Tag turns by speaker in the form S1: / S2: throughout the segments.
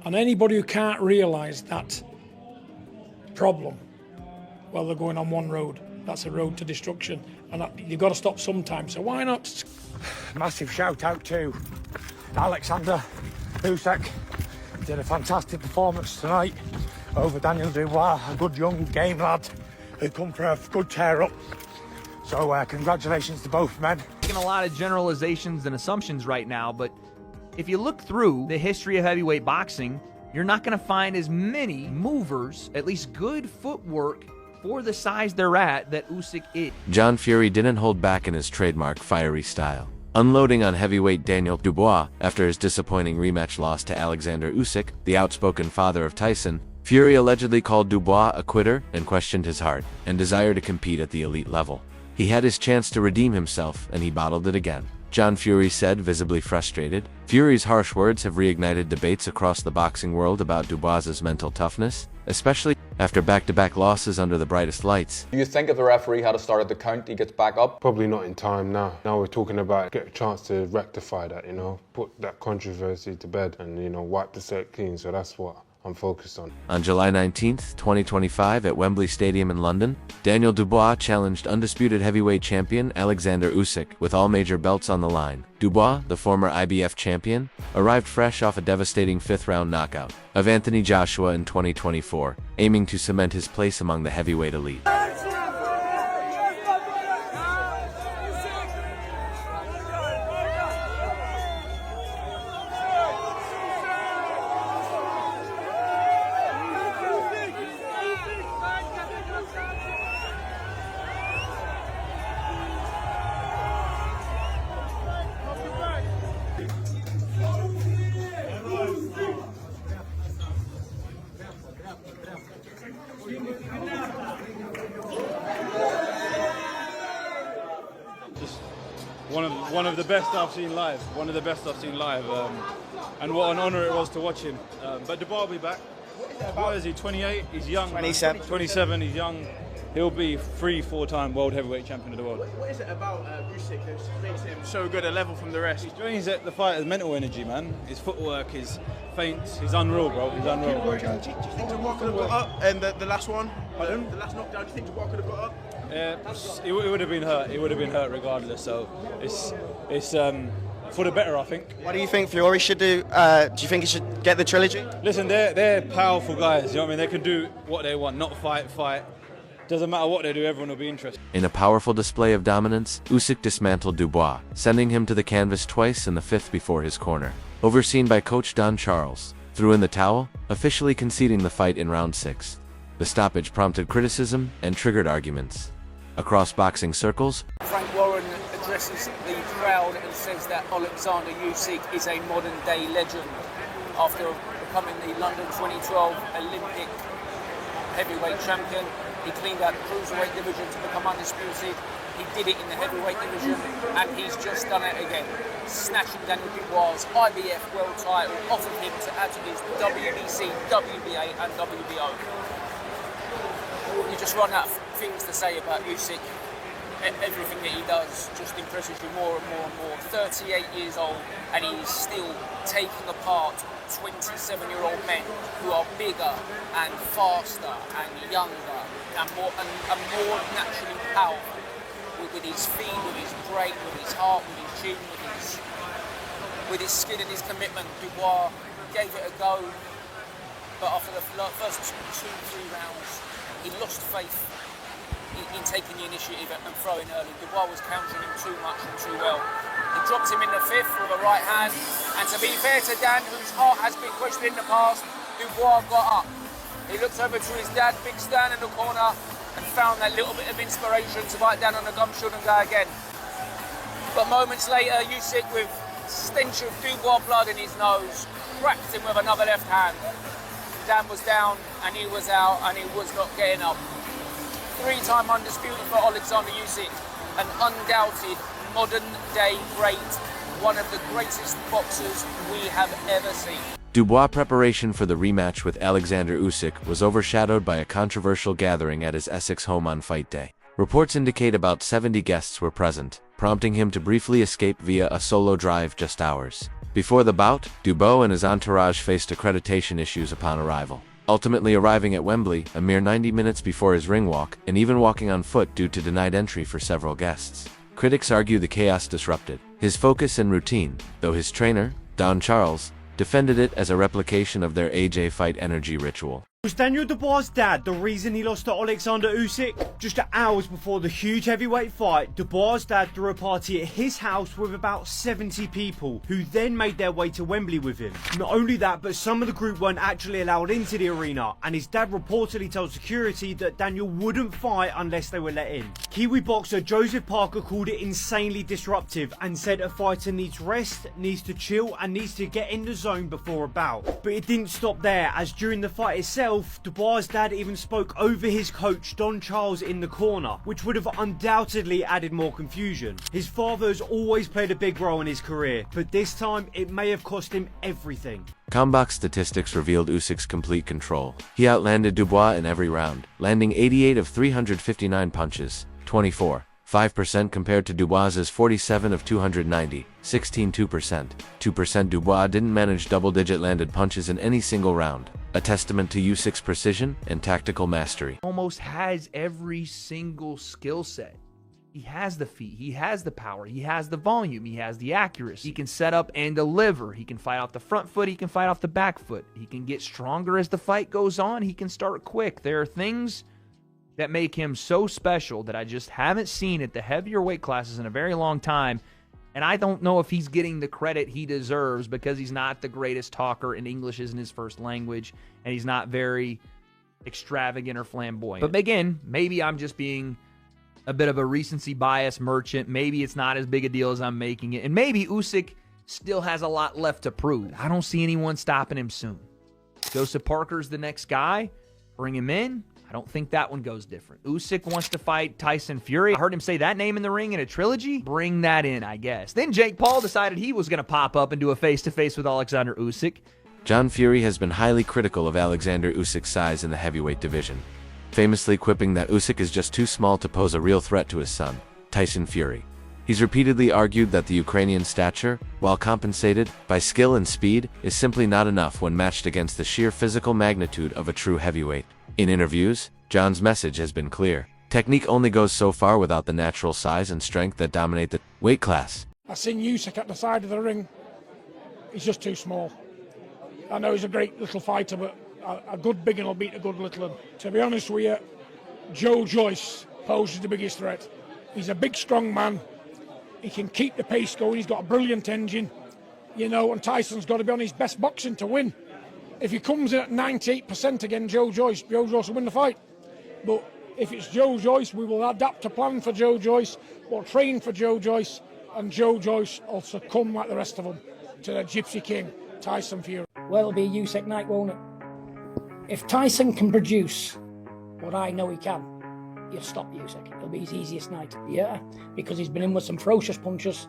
S1: And anybody who can't realise that problem, well, they're going on one road. That's a road to destruction, and you've got to stop sometime. So why not?
S2: Massive shout out to Oleksandr Usyk. Did a fantastic performance tonight over Daniel Dubois, a good young game lad who come for a good tear up. So congratulations to both men.
S3: Making a lot of generalizations and assumptions right now, but if you look through the history of heavyweight boxing, you're not going to find as many movers, at least good footwork, for the size they're at that Usyk is.
S4: John Fury didn't hold back in his trademark fiery style, unloading on heavyweight Daniel Dubois after his disappointing rematch loss to Oleksandr Usyk, the outspoken father of Tyson. Fury allegedly called Dubois a quitter and questioned his heart and desire to compete at the elite level. He had his chance to redeem himself, and he bottled it again, John Fury said, visibly frustrated. Fury's harsh words have reignited debates across the boxing world about Dubois's mental toughness, especially after back-to-back losses under the brightest lights.
S5: Do you think if the referee had started the count, he gets back up?
S6: Probably not in time now. Now we're talking about get a chance to rectify that, put that controversy to bed and, wipe the slate clean. So that's what I'm focused on.
S4: On July 19th, 2025 at Wembley Stadium in London, Daniel Dubois challenged undisputed heavyweight champion Oleksandr Usyk with all major belts on the line. Dubois, the former IBF champion, arrived fresh off a devastating fifth-round knockout of Anthony Joshua in 2024, aiming to cement his place among the heavyweight elite.
S7: Just one of the best I've seen live. And what an honour it was to watch him. But Dubois will be back. What is he? 28. He's young.
S8: 27.
S7: 27. He's young. He'll be 3-4-time world heavyweight champion of the world.
S8: What is it about Usyk that makes him so good a level from the rest?
S7: He brings the fighter's mental energy, man. His footwork, his feints. He's unreal, bro. He's unreal.
S8: Do you think Dubois could have got up in the last one? Pardon? The last knockdown. Do you think Dubois could have got up?
S7: He would have been hurt. He would have been hurt regardless. So it's for the better, I think.
S8: What do you think Fury should do? Do you think he should get the trilogy?
S7: Listen, they're powerful guys. You know what I mean? They can do what they want, not fight. Doesn't matter what they do, everyone will be interested.
S4: In a powerful display of dominance, Usyk dismantled Dubois, sending him to the canvas twice in the fifth before his corner. Overseen by coach Don Charles, threw in the towel, officially conceding the fight in round 6. The stoppage prompted criticism and triggered arguments across boxing circles.
S9: Frank Warren addresses the crowd and says that Oleksandr Usyk is a modern-day legend after becoming the London 2012 Olympic heavyweight champion. He cleaned out the cruiserweight division to become undisputed. He did it in the heavyweight division, and he's just done it again, snatching Daniel Dubois' IBF world title off of him to add to his WBC, WBA, and WBO. You just run out of things to say about Usyk. Everything that he does just impresses you more and more and more. 38 years old, and he's still taking apart 27-year-old men who are bigger and faster and younger and more naturally powerful. With his feet, with his brain, with his heart, with his chin, with his skill and his commitment, Dubois gave it a go. But after the first 2-3 rounds, he lost faith in taking the initiative and throwing early. Dubois was countering him too much and too well. He dropped him in the fifth with a right hand. And to be fair to Dan, whose heart has been questioned in the past, Dubois got up. He looked over to his dad, Big Stan, in the corner, and found that little bit of inspiration to bite down on the gum shoe and go again. But moments later, Usyk, with stench of Dubois blood in his nose, cracked him with another left hand. Dan was down, and he was out, and he was not getting up. 3-time undisputed for Oleksandr Usyk, an undoubted modern-day great, one of the greatest boxers we have ever seen.
S4: Dubois' preparation for the rematch with Oleksandr Usyk was overshadowed by a controversial gathering at his Essex home on fight day. Reports indicate about 70 guests were present, prompting him to briefly escape via a solo drive just hours Before the bout, Dubois and his entourage faced accreditation issues upon arrival, ultimately arriving at Wembley a mere 90 minutes before his ring walk, and even walking on foot due to denied entry for several guests. Critics argue the chaos disrupted his focus and routine, though his trainer, Don Charles, defended it as a replication of their AJ fight energy ritual.
S10: Was Daniel Dubois' dad the reason he lost to Oleksandr Usyk? Just hours before the huge heavyweight fight, Dubois' dad threw a party at his house with about 70 people, who then made their way to Wembley with him. Not only that, but some of the group weren't actually allowed into the arena, and his dad reportedly told security that Daniel wouldn't fight unless they were let in. Kiwi boxer Joseph Parker called it insanely disruptive and said a fighter needs rest, needs to chill, and needs to get in the zone before a bout. But it didn't stop there, as during the fight itself, Dubois' dad even spoke over his coach Don Charles in the corner, which would have undoubtedly added more confusion. His father has always played a big role in his career, but this time it may have cost him everything.
S4: Combox statistics revealed Usyk's complete control. He outlanded Dubois in every round, landing 88 of 359 punches, 5% compared to Dubois's 47 of 290, 2%. 2% Dubois didn't manage double-digit landed punches in any single round, a testament to Usyk's precision and tactical mastery.
S3: Almost has every single skill set. He has the feet, he has the power, he has the volume, he has the accuracy. He can set up and deliver. He can fight off the front foot, he can fight off the back foot. He can get stronger as the fight goes on, he can start quick. There are things that make him so special that I just haven't seen at the heavier weight classes in a very long time. And I don't know if he's getting the credit he deserves because he's not the greatest talker and English isn't his first language and he's not very extravagant or flamboyant. But again, maybe I'm just being a bit of a recency bias merchant. Maybe it's not as big a deal as I'm making it. And maybe Usyk still has a lot left to prove. I don't see anyone stopping him soon. Joseph Parker's the next guy. Bring him in. I don't think that one goes different. Usyk wants to fight Tyson Fury. I heard him say that name in the ring in a trilogy. Bring that in, I guess. Then Jake Paul decided he was going to pop up and do a face-to-face with Oleksandr Usyk.
S4: John Fury has been highly critical of Alexander Usyk's size in the heavyweight division, famously quipping that Usyk is just too small to pose a real threat to his son, Tyson Fury. He's repeatedly argued that the Ukrainian's stature, while compensated by skill and speed, is simply not enough when matched against the sheer physical magnitude of a true heavyweight. In interviews, John's message has been clear. Technique only goes so far without the natural size and strength that dominate the weight class.
S1: I've seen Usyk at the side of the ring. He's just too small. I know he's a great little fighter, but a good big one will beat a good little one. To be honest with you, Joe Joyce poses the biggest threat. He's a big, strong man. He can keep the pace going. He's got a brilliant engine, and Tyson's got to be on his best boxing to win. If he comes in at 98% against Joe Joyce will win the fight. But if it's Joe Joyce, we will adapt a plan for Joe Joyce. We'll train for Joe Joyce, and Joe Joyce will succumb like the rest of them to the Gypsy King, Tyson Fury.
S11: Well, it'll be a Usyk night, won't it? If Tyson can produce what I know he can, he'll stop Usyk. It'll be his easiest night, yeah, because he's been in with some ferocious punches.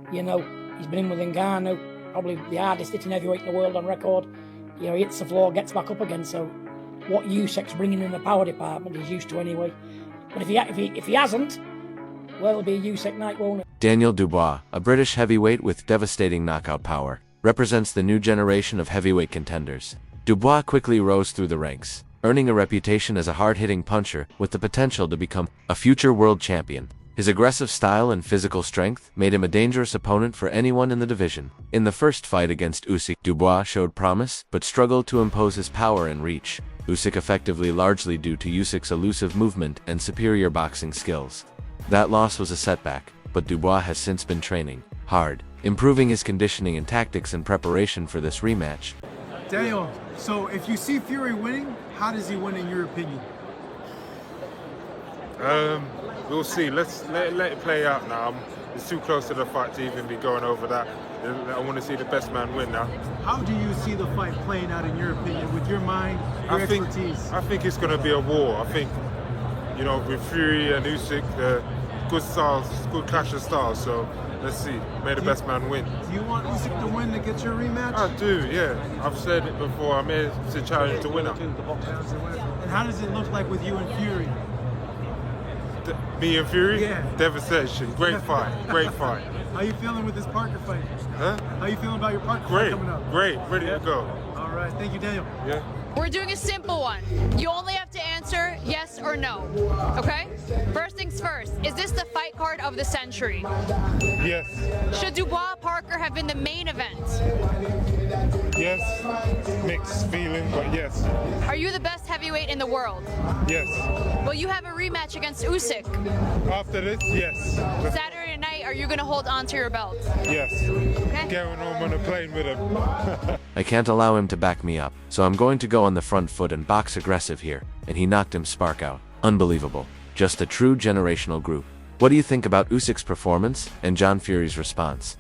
S11: He's been in with Ngannou, probably the hardest hitting heavyweight in the world on record. He hits the floor, gets back up again. So what Usyk's bringing in the power department he's used to anyway. But if he hasn't, well, it'll be a Usyk night, won't it?
S4: Daniel Dubois, a British heavyweight with devastating knockout power, represents the new generation of heavyweight contenders. Dubois quickly rose through the ranks, earning a reputation as a hard-hitting puncher with the potential to become a future world champion. His aggressive style and physical strength made him a dangerous opponent for anyone in the division. In the first fight against Usyk, Dubois showed promise, but struggled to impose his power and reach. Usyk effectively largely due to Usyk's elusive movement and superior boxing skills. That loss was a setback, but Dubois has since been training hard, improving his conditioning and tactics in preparation for this rematch.
S12: Daniel, so if you see Fury winning, how does he win in your opinion?
S6: We'll see. Let it play out now. It's too close to the fight to even be going over that. I want to see the best man win now.
S12: How do you see the fight playing out in your opinion, with your mind, your expertise?
S6: I think it's going to be a war. I think, with Fury and Usyk, good styles, good clash of styles. So let's see. May the best man win.
S12: Do you want Usyk to win to get your rematch?
S6: I do, yeah. I've said it before. I'm here to challenge the winner.
S12: And how does it look like with you and Fury?
S6: Me and Fury?
S12: Yeah.
S6: Devastation. Great fight. Great fight.
S12: How you feeling with this Parker fight?
S6: Huh?
S12: How you feeling about your Parker fight
S6: Great,
S12: coming up?
S6: great, ready to go.
S12: All right, thank you, Daniel.
S6: Yeah.
S13: We're doing a simple one. You only have to answer yes or no. Okay? First things first, is this the fight card of the century?
S6: Yes.
S13: Should Dubois Parker have been the main event?
S6: Yes. Mixed feeling, but yes.
S13: Are you the best heavyweight in the world?
S6: Yes.
S13: Will you have a rematch against Usyk?
S6: After this, yes.
S13: Saturday night, are you going to hold on to your belt?
S6: Yes.
S13: Okay.
S6: Going home on a plane with him.
S4: I can't allow him to back me up, so I'm going to go on the front foot and box aggressive here, and he knocked him spark out. Unbelievable. Just a true generational group. What do you think about Usyk's performance and John Fury's response?